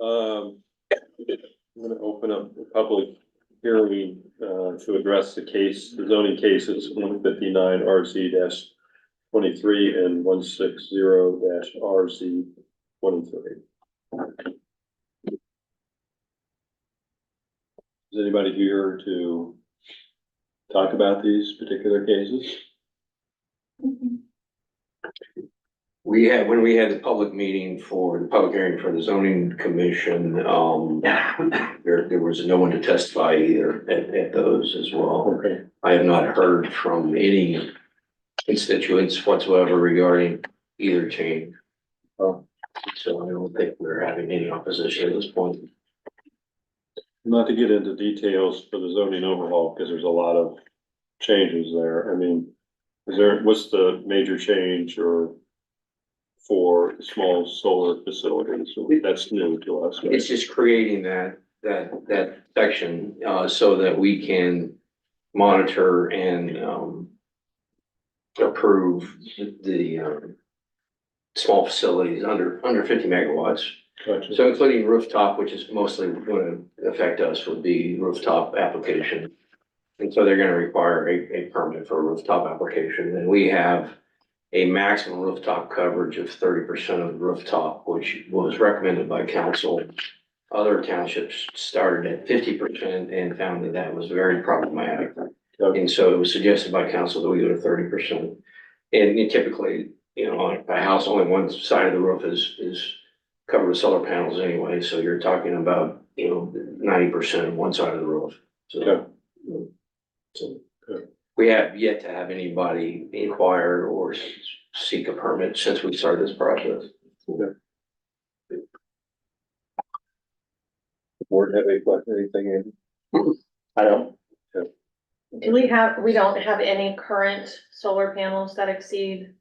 I'm gonna open up the public hearing, to address the zoning cases 159 RZ 23 and 160 RZ 23. Is anybody here to talk about these particular cases? When we had the public meeting for the public hearing for the zoning commission, there was no one to testify either at those as well. Okay. I have not heard from any constituents whatsoever regarding either change. Oh. So I don't think we're having any opposition at this point. Not to get into details for the zoning overhaul, because there's a lot of changes there. I mean, what's the major change or for small solar facilities? That's new to us, right? It's just creating that section, so that we can monitor and, approve the small facilities under 50 megawatts. Gotcha. So including rooftop, which is mostly going to affect us, would be rooftop application. And so they're going to require a permit for a rooftop application. And we have a maximum rooftop coverage of 30% of the rooftop, which was recommended by council. Other townships started at 50% and found that that was very problematic. Okay. And so it was suggested by council that we go to 30%. And typically, on a house, only one side of the roof is covered with solar panels anyway. So you're talking about, 90% of one side of the roof. So, Okay. so Okay. we have yet to have anybody inquire or seek a permit since we started this process. Okay. Board have any question, anything in? I don't. We don't have any current solar panels that exceed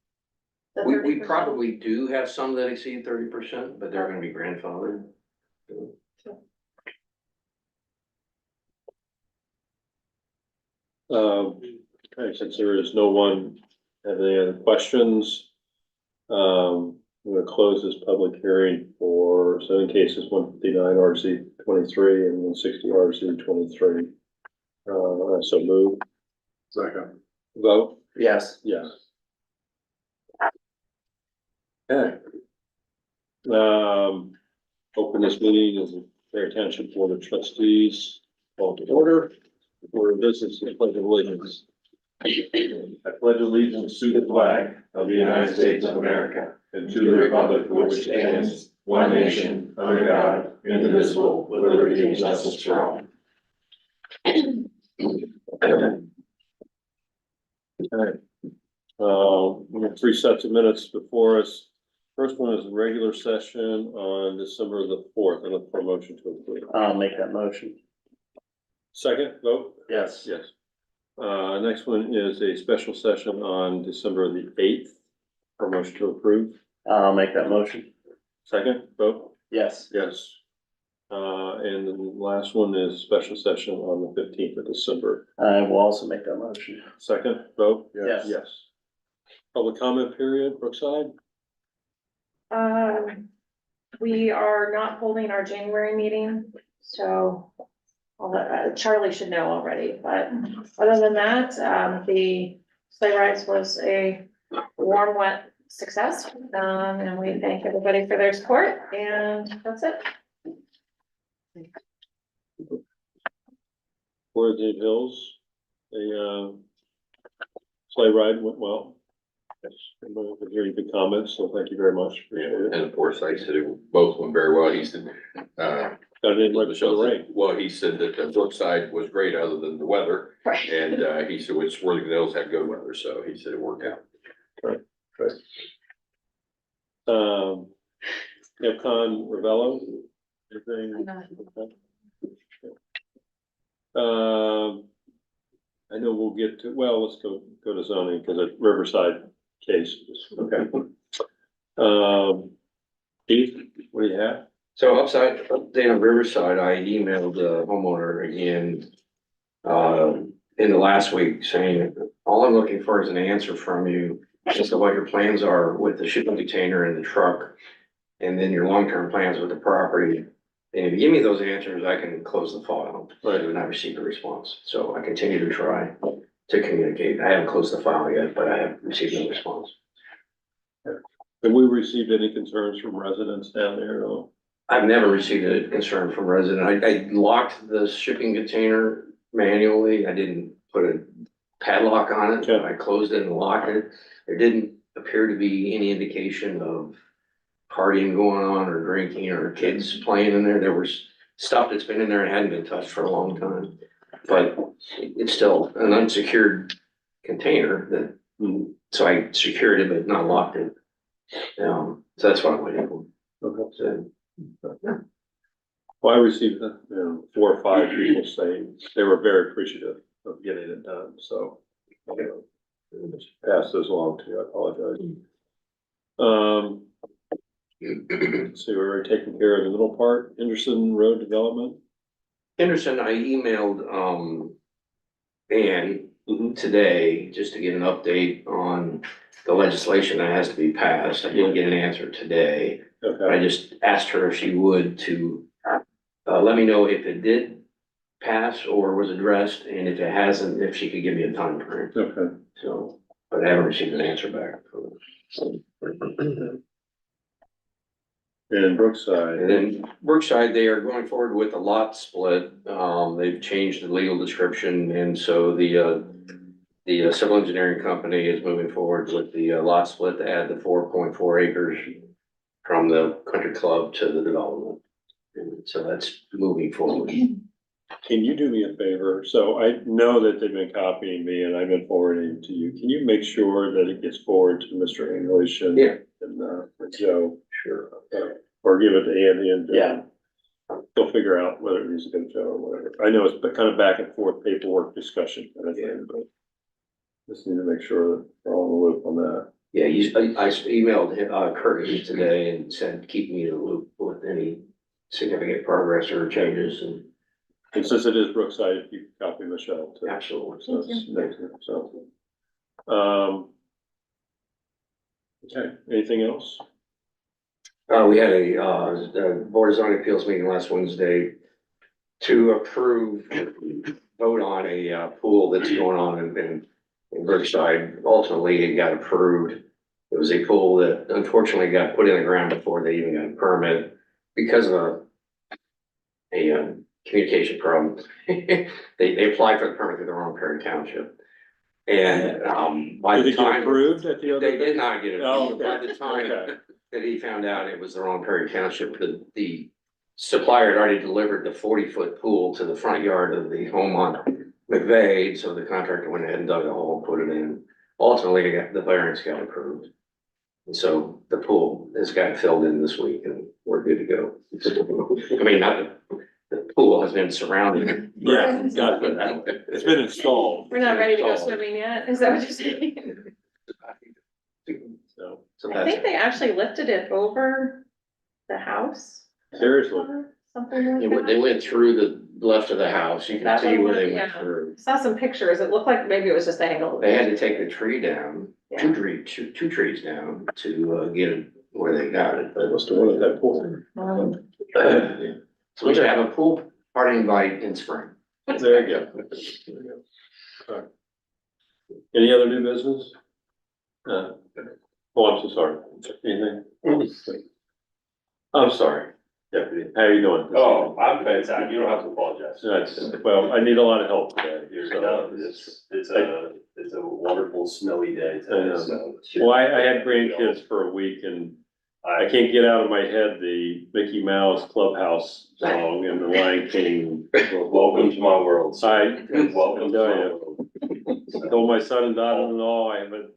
the We 30%? probably do have some that exceed 30%, but they're gonna be grandfathered. Okay, since there is no one have any other questions, I'm gonna close this public hearing for zoning cases 159 RZ 23 and 160 RZ 23. So move. Second. Vote? Yes. Yes. Okay. Open this meeting as the Fair Township Board of Trustees, call to order. For business and pledge of allegiance. I pledge allegiance to the flag of the United States of America and to the republic for which stands one nation under God, indivisible, with liberty and justice for all. Okay. We have 3 sets of minutes before us. First one is a regular session on December the 4th. I look for a motion to approve. I'll make that motion. Second vote? Yes. Yes. Next one is a special session on December the 8th. For motion to approve. I'll make that motion. Second vote? Yes. Yes. And the last one is special session on the 15th of December. I will also make that motion. Second vote? Yes. Yes. Public comment period, Brookside? We are not holding our January meeting, so Charlie should know already, but other than that, the sleigh rides was a warm, wet success. And we thank everybody for their support, and that's it. Worthing Hills, the sleigh ride went well. Yes, very good comments, so thank you very much. Appreciate it. And of course, I said it both went very well. He said, Got it in right before the rain. well, he said that the Brookside was great other than the weather. Right. And, he said, which Worthing Hills had good weather, so he said it worked out. Epcon Ravello, anything? I know we'll get to, well, let's go to zoning because it's Riverside case. Okay. Keith, what do you have? So update on Riverside, I emailed the homeowner again, in the last week saying, all I'm looking for is an answer from you as to what your plans are with the shipping container and the truck. And then your long-term plans with the property. And if you give me those answers, I can close the file, but I Right. have not received a response. So I continue to try to communicate. I haven't closed the file yet, but I have received no response. Have we received any concerns from residents down there at all? I've never received a concern from resident. I locked the shipping container manually. I didn't put a padlock on it. Okay. I closed it and locked it. There didn't appear to be any indication of partying going on or drinking or kids playing in there. There was stuff that's been in there and hadn't been touched for a long time. But it's still an unsecured container that, so I secured it but not locked it. So that's what I'm waiting for. Okay. So, Well, I received, 4 or 5 people saying they were very appreciative of getting it done, so. Just pass those along to you, I apologize. Let's see, we're already taking care of the middle part, Henderson Road Development. Henderson, I emailed, Ann today just to get an update on the legislation that has to be passed. I didn't get an answer today. I Okay, just asked her if she would to, let me know if it did pass or was addressed, and if it hasn't, if she could give me a time frame. okay. So, but I haven't received an answer back. And Brookside. And then Brookside, they are going forward with a lot split. They've changed the legal description, and so the civil engineering company is moving forward with the lot split to add the 4.4 acres from the country club to the development. And so that's moving forward. Can you do me a favor? So I know that they've been copying me and I've been forwarding it to you. Can you make sure that it gets forwarded to Mr. English and, Yeah. and Joe? Sure. Or give it to Andy and Yeah. they'll figure out whether it needs to go to Joe or whatever. I know it's kind of back and forth paperwork discussion kind of thing, but just need to make sure that we're all in the loop on that. Yeah, I emailed him, Curtis today and said, keep me in the loop with any significant progress or changes, and And since it is Brookside, if you could copy Michelle too. absolutely. So it's next, so. Okay, anything else? We had a Board of Zoning Appeals meeting last Wednesday to approve, vote on a pool that's going on in Brookside. Ultimately, it got approved. It was a pool that unfortunately got put in the ground before they even got a permit because of a communication problem. They applied for the permit through the wrong Perry Township. And, by Did the it get time. approved at the other? They did not get it. Oh, okay. By the time Okay. that he found out it was the wrong Perry Township, the supplier had already delivered the 40-foot pool to the front yard of the home on McVeigh, so the contractor went ahead and dug a hole and put it in. Ultimately, the variance got approved. And so the pool has got filled in this week and we're good to go. I mean, not the pool has been surrounded. Yeah, got it. It's been installed. We're not ready to go swimming yet, is that what you're saying? So, I think they actually lifted it over the house. seriously, Something like They that. went through the left of the house. You can That's see what where it they was, went yeah. through. Saw some pictures, it looked like maybe it was just angled. They had to take the tree down, Yeah. two trees down to get it where they got it. that was the one at that pool. So we should have a pool party invite in spring. There you go. There you go. Alright. Any other new business? Oh, I'm so sorry. Anything? I'm sorry, Deputy. How are you doing? Oh, I'm fantastic. You don't have to apologize. That's, well, I need a lot of help today. No, it's a wonderful snowy day today, so. Well, I had grandkids for a week and I can't get out of my head the Mickey Mouse Clubhouse song and the Lion King. Welcome to my world. I, Welcome to my I world. told my son and daughter-in-law, I have a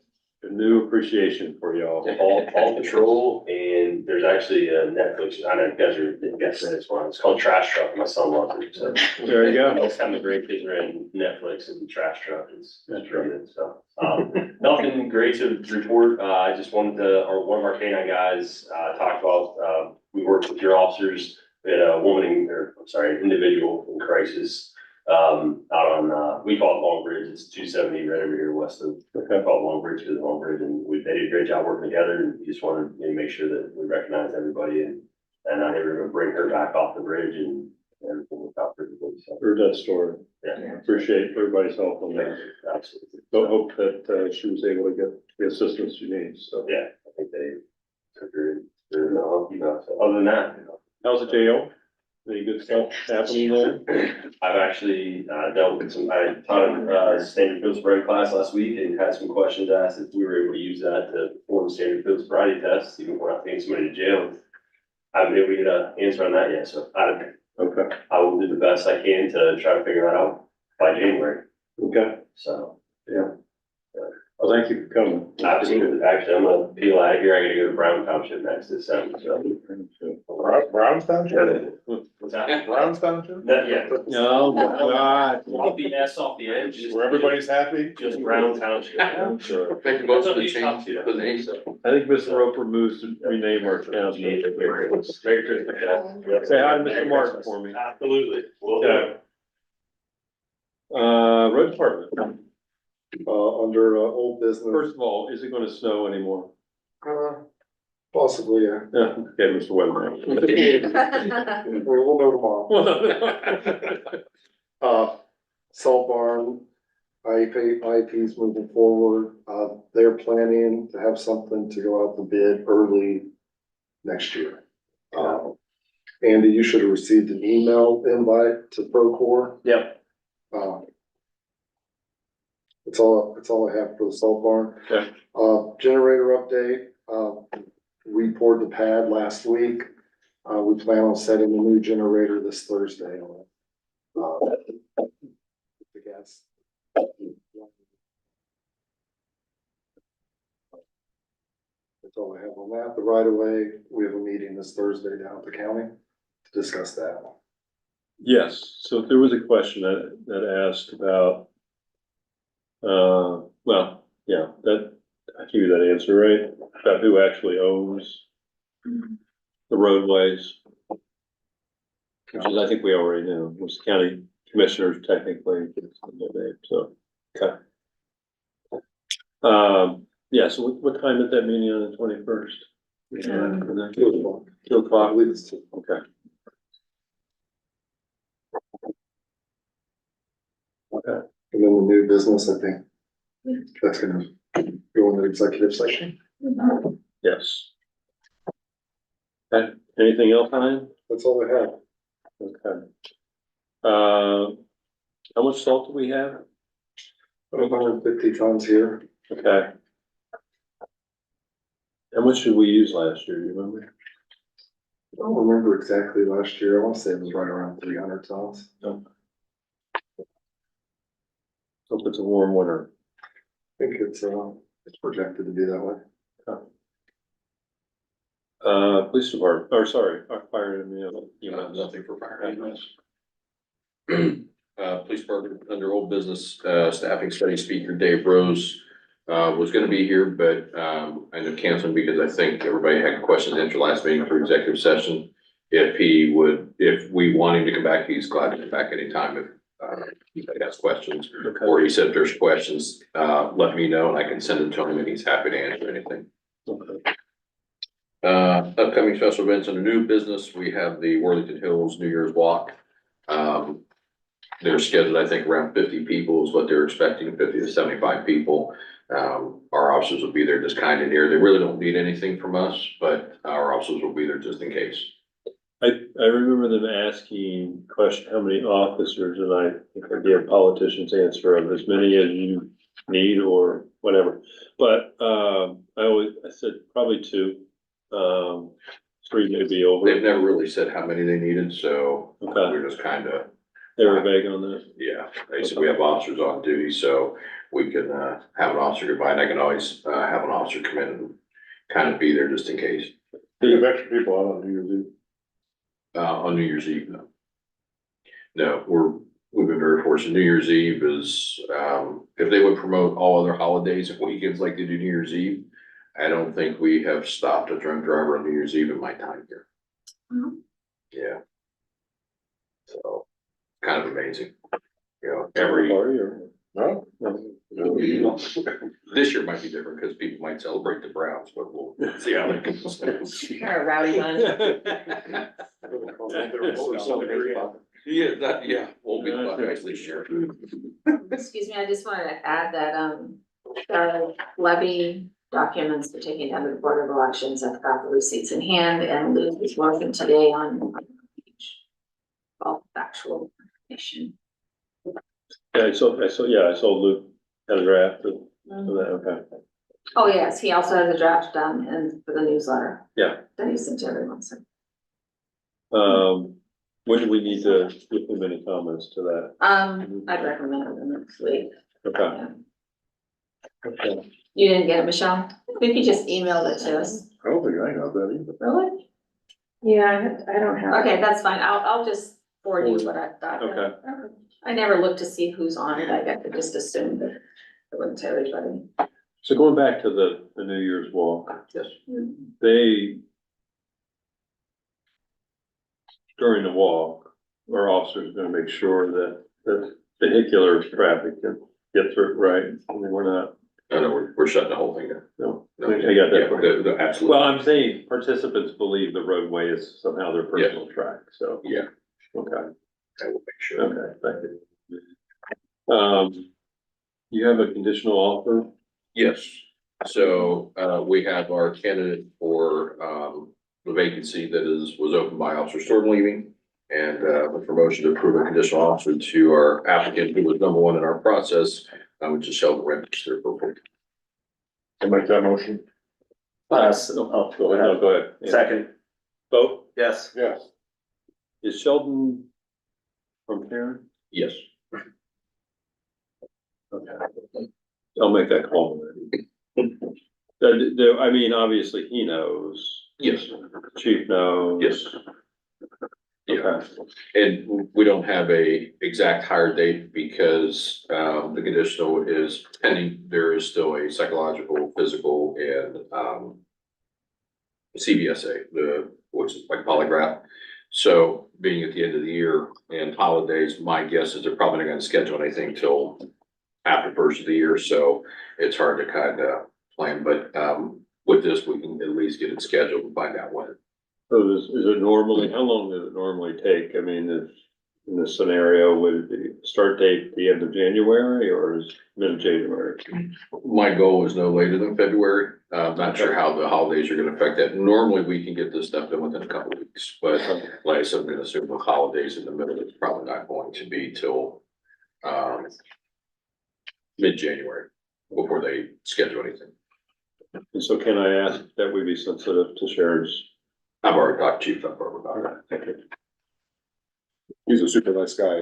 new appreciation for y'all. Paw Patrol, and there's actually a Netflix, I know you guys are, this one, it's called Trash Truck, my son loves it, so. There you go. Most time the great kids are in Netflix and Trash Truck is really good, so. Nothing great to report, I just wanted to, or one of our canine guys, talked about, we worked with your officers, we had a individual in crisis, out on, we call it Long Bridge, it's 270 right over here west of, Okay. called Long Bridge, because Long Bridge, and they did a great job working together, and we just wanted to make sure that we recognize everybody and And they were gonna bring her back off the bridge and everything was out pretty good, so, Heard that story. yeah. Appreciate everybody's help on that. Absolutely. Hope that she was able to get the assistance she needs, so. Yeah, I think they took her, so other than that, How's the jail? Any good stuff happening there? I've actually, dealt with I taught a standard field sobriety class last week and had some questions asked if we were able to use that to perform standard field sobriety tests, even if we're not taking somebody to jail. I haven't been able to get an answer on that yet, so Okay, I will do the best I can to try to figure that out by January, okay. so. Well, thank you for coming. Absolutely, actually, I'm gonna peel out of here, I gotta go to Brown Township next December, so. Brown's Township? What's that? Brown's Township? Yeah. Oh, God. Off the S off the edge, just. Where everybody's happy? Just Brown Township. Sure. Make the most of the change, the name, so. I think Mr. Roper moves to rename our town. Merry Christmas. Say hi to Mr. Martin for me. Absolutely. Will do. Okay. Road department. Under, old business, First of all, is it gonna snow anymore? possibly, yeah. Yeah, okay, Mr. Weatherman. We'll know tomorrow. Salt barn, IEP's moving forward. They're planning to have something to go out to bid early next year. Andy, you should have received an email invite to Procore. Yep. It's all I have for the salt barn. Okay. Generator update, we poured the pad last week. We plan on setting a new generator this Thursday on it. The gas. That's all I have on that. The right of way, we have a meeting this Thursday down at the county to discuss that. Yes, so there was a question that asked about, well, yeah, I give you that answer, right? About who actually owns the roadways. Which is, I think we already know, was the county commissioners technically, so, okay. Yeah, so what time is that meeting on the 21st? 2 I o'clock, believe it's okay. Okay, and then the new business, I think. That's gonna go into executive session. yes. Okay, anything else, Ryan? That's all I have. Okay. How much salt do we have? 150 tons here. Okay. How much did we use last year, do you remember? I don't remember exactly last year. I want to say it was right around 300 tons. Hope it's a warm winter. I think it's projected to be that way. Police department, or sorry, our fire and Nothing for fire. Police department, under old business, staffing study speaker Dave Rose, was gonna be here, but, I ended up canceling because I think everybody had questions after last meeting for executive session. If we want him to come back, he's glad to come back anytime if, he has questions. Okay. Or he said, if there's questions, let me know and I can send them to him and he's happy to answer anything. Okay. Upcoming special events under new business, we have the Worthington Hills New Year's Walk. They're scheduled, I think, around 50 people is what they're expecting, 50 to 75 people. Our officers will be there just kind of near. They really don't need anything from us, but our officers will be there just in case. I remember them asking question, how many officers, and I think I gave politicians answer of as many as you need or whatever. But, I said probably 2, 3 may be over. They've never really said how many they needed, so Okay, we're just kind of, they were vague on that. yeah. They said we have officers on duty, so we can, have an officer goodbye and I can always, have an officer come in and kind of be there just in case. Do you have extra people out on New Year's Eve? On New Year's Eve, no. No, we've been very fortunate. New Year's Eve is, if they would promote all other holidays and weekends like they do New Year's Eve, I don't think we have stopped a drunk driver on New Year's Eve in my time here. Yeah. So, kind of amazing. You know, Party or? No? This year might be different because people might celebrate the Browns, but we'll see how that goes. You're a rowdy bunch. Yeah, won't be the Buckeyes this year. Excuse me, I just wanted to add that, the levy documents for taking down to the Board of Elections, I've got the receipts in hand, and Liz is working today on all factual information. Yeah, I saw Luke had a draft of that, okay. Oh, yes, he also has a draft done and for the newsletter. Yeah. That he sent to everyone, so. When do we need to give them any comments to that? I'd recommend it the next week. Okay. Yeah. Okay. You didn't get it, Michelle? I think you just emailed it to us. I don't think I got that either. Really? Yeah, I don't have. Okay, that's fine. I'll just forward you what I've got. Okay. I never looked to see who's on it. I could just assume that it wouldn't tell everybody. So going back to the New Year's walk, Yes. they, during the walk, our officers are gonna make sure that the vehicular traffic can get through, right? I mean, we're not, No, we're shutting the whole thing down. no, No, I got that. part. Absolutely. Well, I'm saying participants believe the roadway is somehow their personal track, so, Yeah, okay, I will make sure. okay, thank you. You have a conditional offer? Yes, so, we have our candidate for, the vacancy that was opened by Officer Storm leaving. And, with promotion to approve a conditional offer to our applicant who was number one in our process, which is Sheldon Renters. They're perfect. I'll make that motion. Go ahead. No, go ahead. Yeah. Second, Vote? yes. Yes. Is Sheldon from Karen? Yes, Okay. I'll make that call. I mean, obviously, he knows. yes, Chief knows. yes. Yeah, Okay. and we don't have a exact hire date because, the conditional is pending. There is still a psychological, physical, and, CBSA, which is like polygraph. So being at the end of the year and holidays, my guess is they're probably not gonna schedule anything till after first of the year, so it's hard to kind of plan, but, with this, we can at least get it scheduled and find out when. So is it normally, how long does it normally take? I mean, in this scenario, would the start date the end of January or is mid-January? My goal is no later than February. I'm not sure how the holidays are gonna affect that. Normally, we can get this stuff done within a couple of weeks, but like I said, I'm gonna assume with holidays in the middle, it's probably not going to be till, mid-January before they schedule anything. And so can I ask that we be sensitive to Sharon's? I've already talked to Chief, I've already Thank you. He's a super nice guy.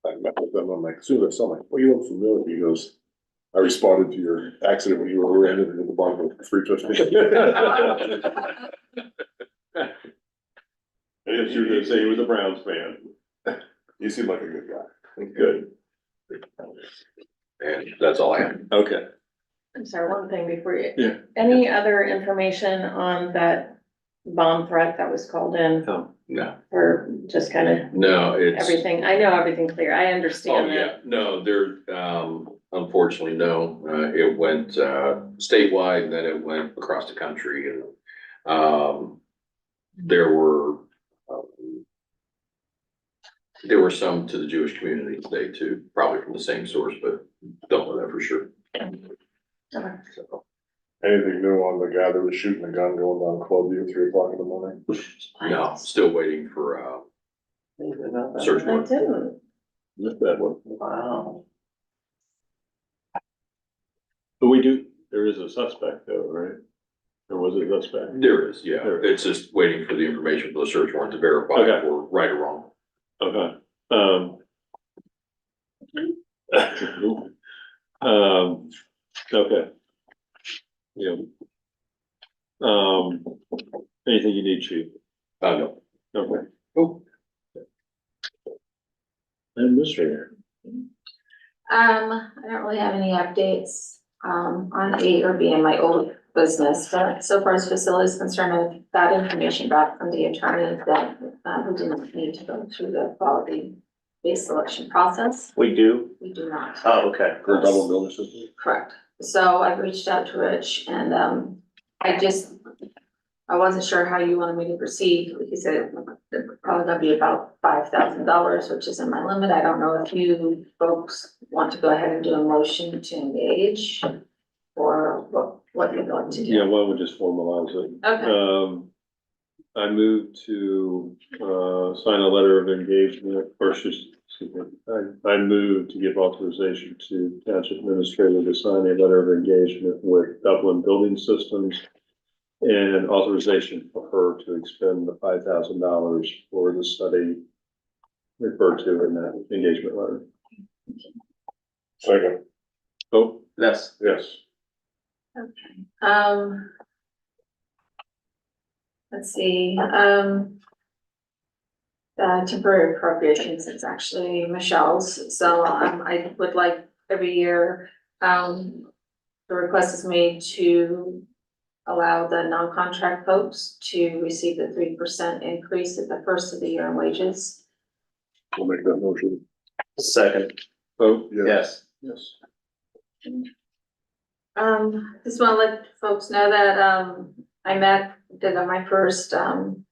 I met with him. I'm like, soon as I'm like, well, you look familiar. He goes, I responded to your accident when you were rear-ended at the bottom of the free trustee. I guess you were gonna say he was a Browns fan. You seem like a good guy. Good. and that's all I have. Okay. I'm sorry, one thing before you. Yeah. Any other information on that bomb threat that was called in No, for just kind of no, it's. everything? I know everything clear. I Oh, understand that. yeah, no, there, unfortunately, no, it went, statewide and then it went across the country and, there were some to the Jewish community today too, probably from the same source, but don't know that for sure. Okay. So, Anything new on the guy that was shooting a gun going down Clubview at 3 o'clock in the morning? no, still waiting for, search I warrant. didn't. Missed that one. Wow. But there is a suspect though, right? Or was it a suspect? There is, yeah, There it's just waiting for the information for the search warrant to verify Okay. if we're right or wrong. Okay. Okay. Yeah. Anything you need, chief? No, Okay. Oh. Administrator. I don't really have any updates, on A or B in my old business, but so far as facilities concerned, I've got information back from the attorney that, we didn't need to go through the quality base selection process. We do? We do not. Oh, okay. For a double building system? Correct. So I reached out to Rich and, I wasn't sure how you wanted me to proceed. He said it's probably gonna be about $5,000, which is in my limit. I don't know if you folks want to go ahead and do a motion to engage or what you're going to Yeah, do. why don't we just formalize it? Okay, I move to, sign a letter of engagement, or excuse me, I move to give authorization to Township Administrator to sign a letter of engagement with Dublin Building Systems and authorization for her to expend the $5,000 for the study referred to in that engagement letter. Second. Oh, Yes. yes. um. Let's see, temporary appropriations is actually Michelle's, so, I would like every year, the request is made to allow the non-contract folks to receive the 3% increase at the first of the year in wages. We'll make that motion. Second. Oh, Yes. yes. Just wanna let folks know that, did my first,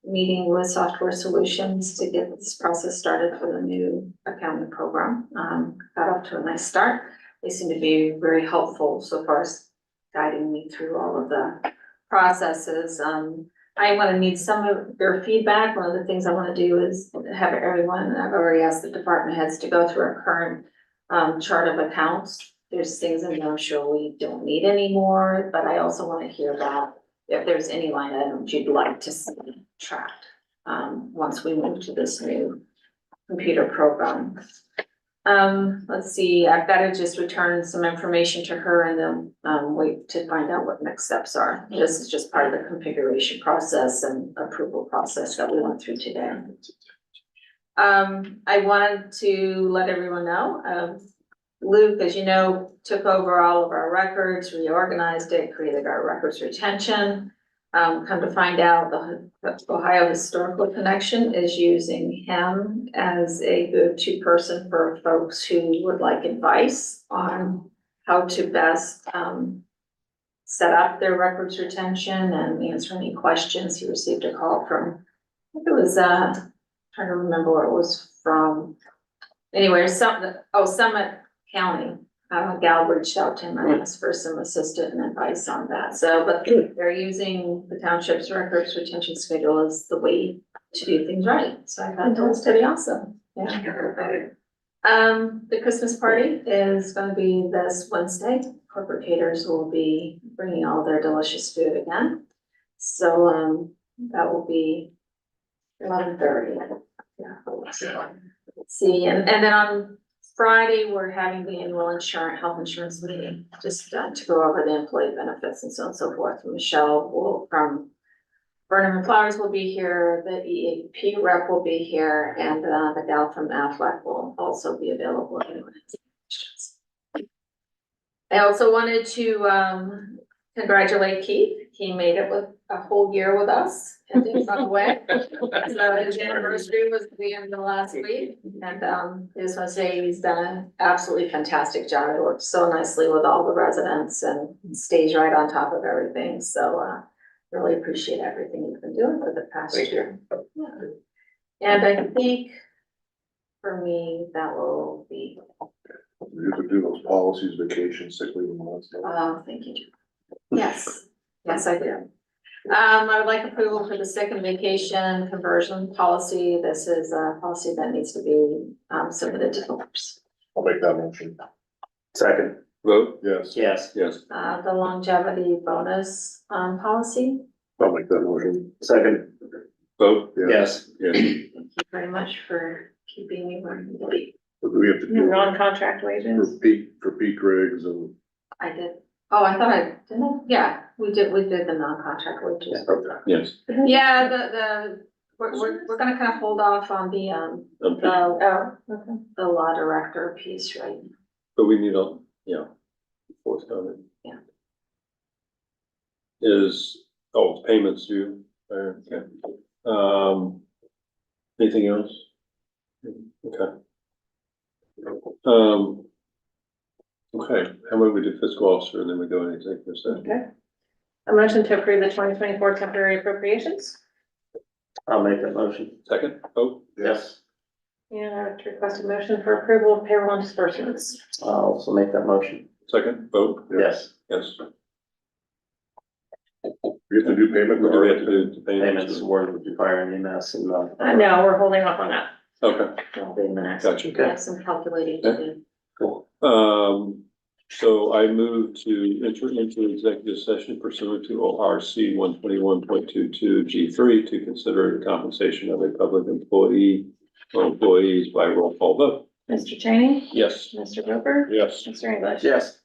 meeting with Software Solutions to get this process started for the new accounting program. Got off to a nice start. They seem to be very helpful so far as guiding me through all of the processes. I wanna need some of your feedback. One of the things I wanna do is have everyone, and I've already asked the department heads to go through our current, chart of accounts. There's things in there I'm sure we don't need anymore, but I also wanna hear about if there's any line items you'd like to see tracked, once we move to this new computer program. Let's see, I've got to just return some information to her and then, wait to find out what next steps are. This is just part of the configuration process and approval process that we went through today. I wanted to let everyone know, Luke, as you know, took over all of our records, reorganized it, created our records retention. Come to find out, the Ohio Historical Connection is using him as a go-to person for folks who would like advice on how to best set up their records retention and answer any questions. He received a call from, I think it was, trying to remember where it was from. Anyway, Summit County. Gal reached out to him and asked for some assistance and advice on that. So, but they're using the township's records retention schedule as the way to do things right. So I thought that was pretty awesome. Yeah. The Christmas party is going to be this Wednesday. Corporate caterers will be bringing all their delicious food again. So, that will be 11:30. Yeah. Let's see, and then on Friday, we're having the annual health insurance meeting, just to go over the employee benefits and so on and so forth. Michelle from Burnham and Flowers will be here, the EAP rep will be here, and the gal from Aflac will also be available. I also wanted to congratulate Keith. He made it with a whole year with us and things on the way. So his anniversary was the end of last week. And I just want to say he's done an absolutely fantastic job. He works so nicely with all the residents and stays right on top of everything. So really appreciate everything you've been doing for the past year. Yeah. And I think for me, that will be. You could do those policies, vacation, sick leave and all that stuff. Oh, thank you. Yes, yes, I do. I would like approval for the sick and vacation conversion policy. This is a policy that needs to be submitted to folks. I'll make that motion. Second. Vote, Yes. Yes. yes. The longevity bonus policy. I'll make that motion. Second. Vote, Yes. yes. Thank you very much for keeping me where you be. What do we have to do Non-contract wages. for Pete Griggs and? I did. Oh, I thought I didn't. Yeah, we did the non-contract wages. Yes. Yeah, we're gonna kind of hold off on the Okay, Okay. the law director piece, right? but we need a, yeah, forthcoming. Yeah. Is, payments due, okay. Anything else? Okay. Okay, how about we do fiscal officer and then we go into executive session? Okay. A motion to approve the 2024 temporary appropriations. I'll make that motion. Second, vote? Yes. And I would request a motion for approval of payroll and disbursements. I'll also make that motion. Second, vote? Yes. Yes. We have to do payment. What do we have to do to Payments payments? were the fire and EMS and, No, we're holding off on that. Okay, I'll do the next. gotcha. I have some calculating to do. cool. So I move to enter into executive session pursuant to ORC 121.22 G3 to consider the compensation of a public employee or employees by roll call vote. Mr. Cheney, Yes. Mr. Roper, Yes. Mr. English. Yes.